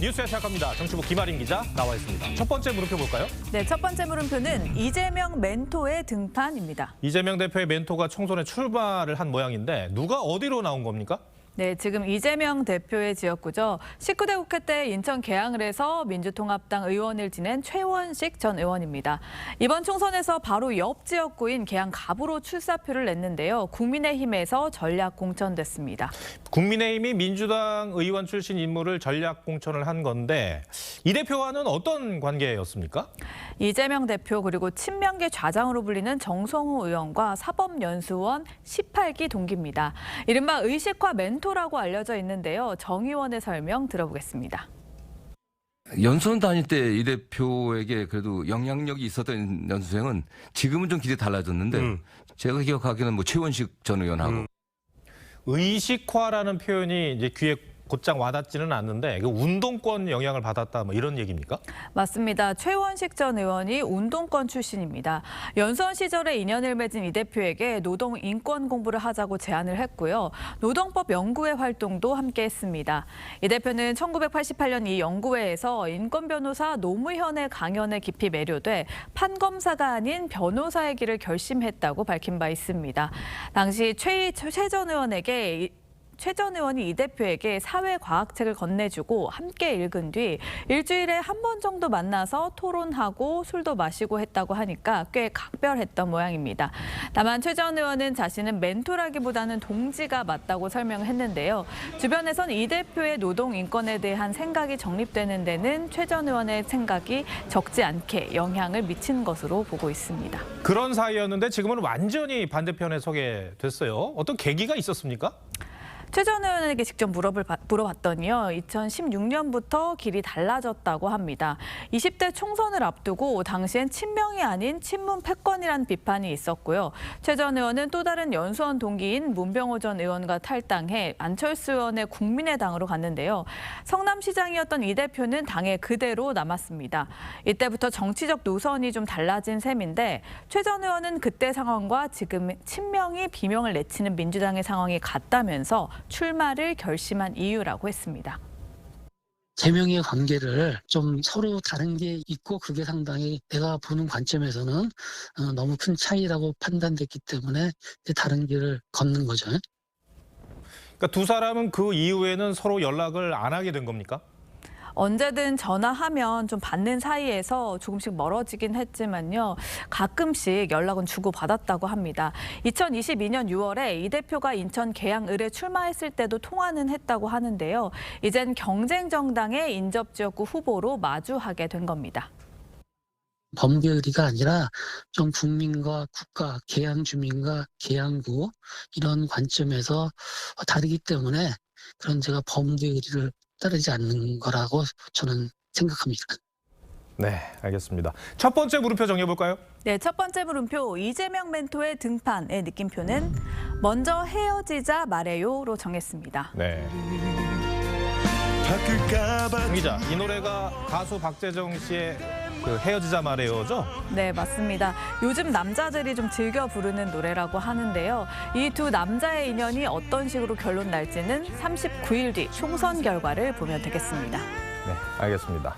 뉴스에 시작합니다. 정치부 김아린 기자 나와 있습니다. 첫 번째 물음표 볼까요? 네, 첫 번째 물음표는 이재명 멘토의 등판입니다. 이재명 대표의 멘토가 총선에 출마를 한 모양인데 누가 어디로 나온 겁니까? 네, 지금 이재명 대표의 지역구죠. 19대 국회 때 인천 계양을에서 민주통합당 의원을 지낸 최원식 전 의원입니다. 이번 총선에서 바로 옆 지역구인 계양 갑으로 출사표를 냈는데요. 국민의힘에서 전략 공천됐습니다. 국민의힘이 민주당 의원 출신 인물을 전략 공천을 한 건데 이 대표와는 어떤 관계였습니까? 이재명 대표 그리고 친명계 좌장으로 불리는 정성호 의원과 사법연수원 18기 동기입니다. 이른바 의식화 멘토라고 알려져 있는데요. 정 의원의 설명 들어보겠습니다. 연수원 다닐 때 이 대표에게 그래도 영향력이 있었던 연수생은 지금은 좀 길이 달라졌는데 제가 기억하기에는 뭐 최원식 전 의원하고 의식화라는 표현이 이제 귀에 곧장 와닿지는 않는데 운동권 영향을 받았다 뭐 이런 얘기입니까? 맞습니다. 최원식 전 의원이 운동권 출신입니다. 연수원 시절에 인연을 맺은 이 대표에게 노동 인권 공부를 하자고 제안을 했고요. 노동법 연구회 활동도 함께 했습니다. 이 대표는 1988년 이 연구회에서 인권 변호사 노무현의 강연에 깊이 매료돼 판검사가 아닌 변호사의 길을 결심했다고 밝힌 바 있습니다. 당시 최 전 의원이 이 대표에게 사회과학책을 건네주고 함께 읽은 뒤 일주일에 한 번 정도 만나서 토론하고 술도 마시고 했다고 하니까 꽤 각별했던 모양입니다. 다만 최 전 의원은 자신은 멘토라기보다는 동지가 맞다고 설명했는데요. 주변에선 이 대표의 노동 인권에 대한 생각이 정립되는 데는 최 전 의원의 생각이 적지 않게 영향을 미친 것으로 보고 있습니다. 그런 사이였는데 지금은 완전히 반대편에 서게 됐어요. 어떤 계기가 있었습니까? 최 전 의원에게 직접 물어봤더니요. 2016년부터 길이 달라졌다고 합니다. 20대 총선을 앞두고 당시엔 친명이 아닌 친문 패권이라는 비판이 있었고요. 최 전 의원은 또 다른 연수원 동기인 문병호 전 의원과 탈당해 안철수 의원의 국민의당으로 갔는데요. 성남시장이었던 이 대표는 당에 그대로 남았습니다. 이때부터 정치적 노선이 좀 달라진 셈인데 최 전 의원은 그때 상황과 지금 친명이 비명을 내치는 민주당의 상황이 같다면서 출마를 결심한 이유라고 했습니다. 제명의 관계를 좀 서로 다른 게 있고 그게 상당히 내가 보는 관점에서는 너무 큰 차이라고 판단됐기 때문에 다른 길을 걷는 거죠. 그러니까 두 사람은 그 이후에는 서로 연락을 안 하게 된 겁니까? 언제든 전화하면 좀 받는 사이에서 조금씩 멀어지긴 했지만요. 가끔씩 연락은 주고받았다고 합니다. 2022년 6월에 이 대표가 인천 계양을에 출마했을 때도 통화는 했다고 하는데요. 이젠 경쟁 정당의 인접지역구 후보로 마주하게 된 겁니다. 범죄 의리가 아니라 좀 국민과 국가, 계양 주민과 계양구 이런 관점에서 다르기 때문에 그런 제가 범죄 의리를 따르지 않는 거라고 저는 생각합니다. 네, 알겠습니다. 첫 번째 물음표 정해볼까요? 네, 첫 번째 물음표 이재명 멘토의 등판의 느낌표는 먼저 헤어지자 말해요로 정했습니다. 네. 정 기자, 이 노래가 가수 박재정 씨의 그 헤어지자 말해요죠? 네, 맞습니다. 요즘 남자들이 좀 즐겨 부르는 노래라고 하는데요. 이 두 남자의 인연이 어떤 식으로 결론 날지는 39일 뒤 총선 결과를 보면 되겠습니다. 네, 알겠습니다.